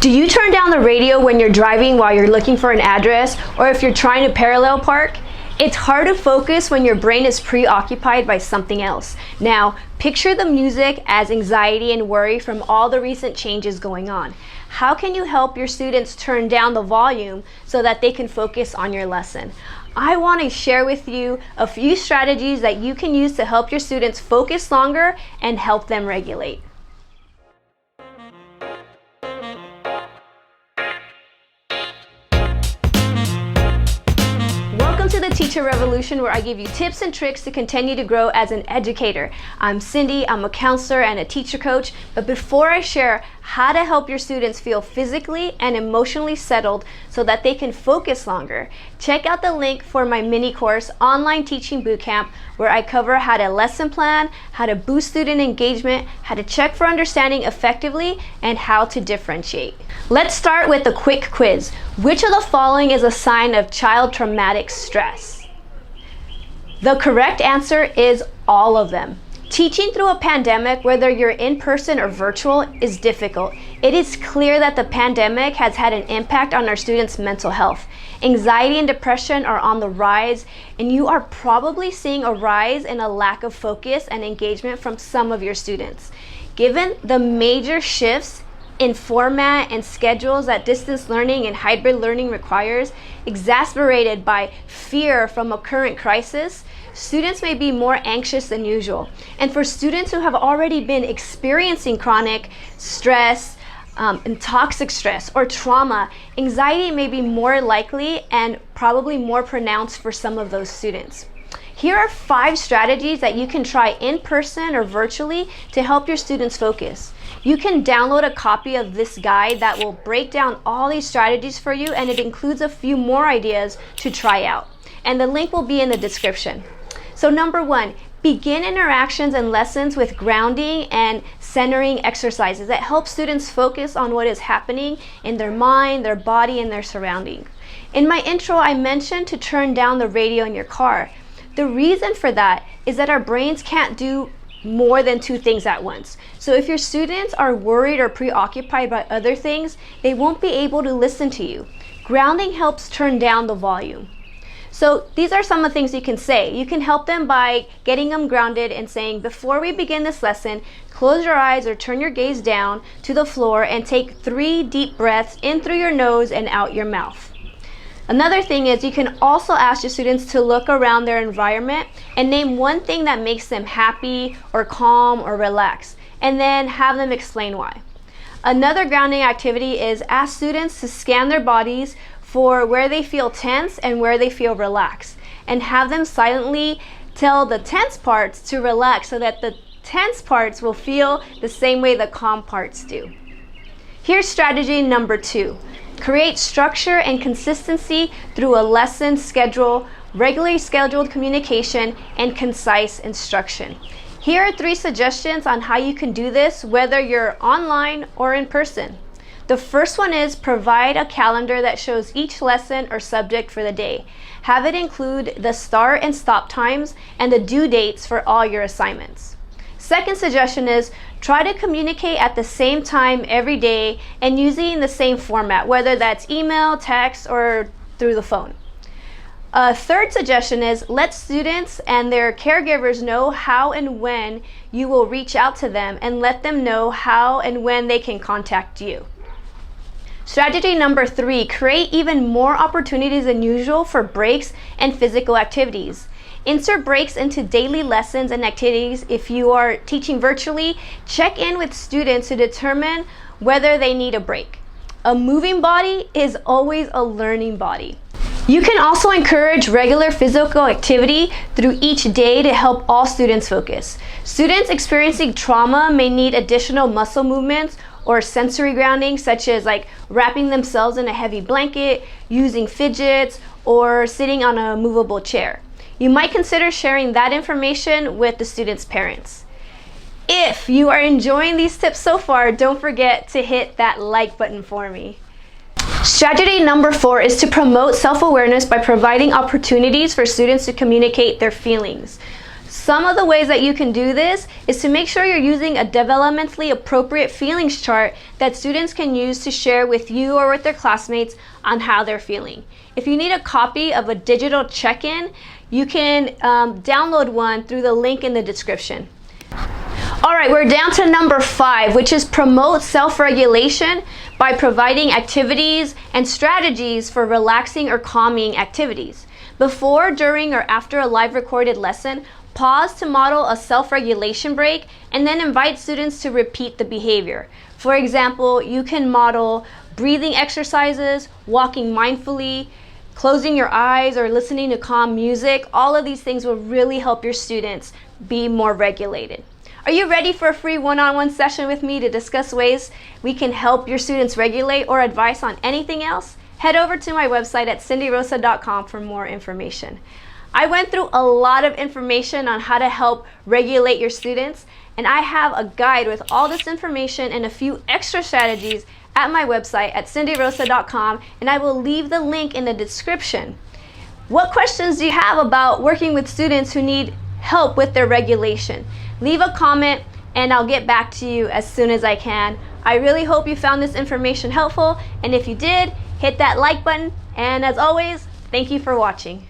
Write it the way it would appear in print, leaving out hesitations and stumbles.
Do you turn down the radio when you're driving while you're looking for an address, or if you're trying to parallel park? It's hard to focus when your brain is preoccupied by something else. Now, picture the music as anxiety and worry from all the recent changes going on. How can you help your students turn down the volume so that they can focus on your lesson? I want to share with you a few strategies that you can use to help your students focus longer and help them regulate. Welcome to the Teacher Revolution, where I give you tips and tricks to continue to grow as an educator. I'm Cindy, I'm a counselor and a teacher coach, but before I share how to help your students feel physically and emotionally settled so that they can focus longer, check out the link for my mini course, Online Teaching Bootcamp, where I cover how to lesson plan, how to boost student engagement, how to check for understanding effectively, and how to differentiate. Let's start with a quick quiz. Which of the following is a sign of child traumatic stress? The correct answer is all of them. Teaching through a pandemic, whether you're in person or virtual, is difficult. It is clear that the pandemic has had an impact on our students' mental health. Anxiety and depression are on the rise, and you are probably seeing a rise in a lack of focus and engagement from some of your students. Given the major shifts in format and schedules that distance learning and hybrid learning requires, exacerbated by fear from a current crisis, students may be more anxious than usual. And for students who have already been experiencing chronic stress, and toxic stress or trauma, anxiety may be more likely and probably more pronounced for some of those students. Here are 5 strategies that you can try in person or virtually to help your students focus. You can download a copy of this guide that will break down all these strategies for you, and it includes a few more ideas to try out. And the link will be in the description. So number 1, begin interactions and lessons with grounding and centering exercises that help students focus on what is happening in their mind, their body, and their surroundings. In my intro, I mentioned to turn down the radio in your car. The reason for that is that our brains can't do more than 2 things at once. So if your students are worried or preoccupied by other things, they won't be able to listen to you. Grounding helps turn down the volume. So these are some of the things you can say. You can help them by getting them grounded and saying, before we begin this lesson, close your eyes or turn your gaze down to the floor and take 3 deep breaths in through your nose and out your mouth. Another thing is you can also ask your students to look around their environment and name one thing that makes them happy or calm or relaxed, and then have them explain why. Another grounding activity is ask students to scan their bodies for where they feel tense and where they feel relaxed, and have them silently tell the tense parts to relax so that the tense parts will feel the same way the calm parts do. Here's strategy number 2. Create structure and consistency through a lesson schedule, regularly scheduled communication, and concise instruction. Here are 3 suggestions on how you can do this, whether you're online or in person. The first one is provide a calendar that shows each lesson or subject for the day. Have it include the start and stop times and the due dates for all your assignments. Second suggestion is try to communicate at the same time every day and using the same format, whether that's email, text, or through the phone. A third suggestion is let students and their caregivers know how and when you will reach out to them, and let them know how and when they can contact you. Strategy number 3, create even more opportunities than usual for breaks and physical activities. Insert breaks into daily lessons and activities. If you are teaching virtually, check in with students to determine whether they need a break. A moving body is always a learning body. You can also encourage regular physical activity through each day to help all students focus. Students experiencing trauma may need additional muscle movements or sensory grounding, such as wrapping themselves in a heavy blanket, using fidgets, or sitting on a movable chair. You might consider sharing that information with the students' parents. If you are enjoying these tips so far, don't forget to hit that like button for me. Strategy number 4 is to promote self-awareness by providing opportunities for students to communicate their feelings. Some of the ways that you can do this is to make sure you're using a developmentally appropriate feelings chart that students can use to share with you or with their classmates on how they're feeling. If you need a copy of a digital check-in, you can download one through the link in the description. All right, we're down to number 5, which is promote self-regulation by providing activities and strategies for relaxing or calming activities. Before, during, or after a live recorded lesson, pause to model a self-regulation break and then invite students to repeat the behavior. For example, you can model breathing exercises, walking mindfully, closing your eyes, or listening to calm music. All of these things will really help your students be more regulated. Are you ready for a free one-on-one session with me to discuss ways we can help your students regulate, or advice on anything else? Head over to my website at cindyrosa.com for more information. I went through a lot of information on how to help regulate your students, and I have a guide with all this information and a few extra strategies at my website at cindyrosa.com, and I will leave the link in the description. What questions do you have about working with students who need help with their regulation? Leave a comment and I'll get back to you as soon as I can. I really hope you found this information helpful, and if you did, hit that like button, and as always, thank you for watching.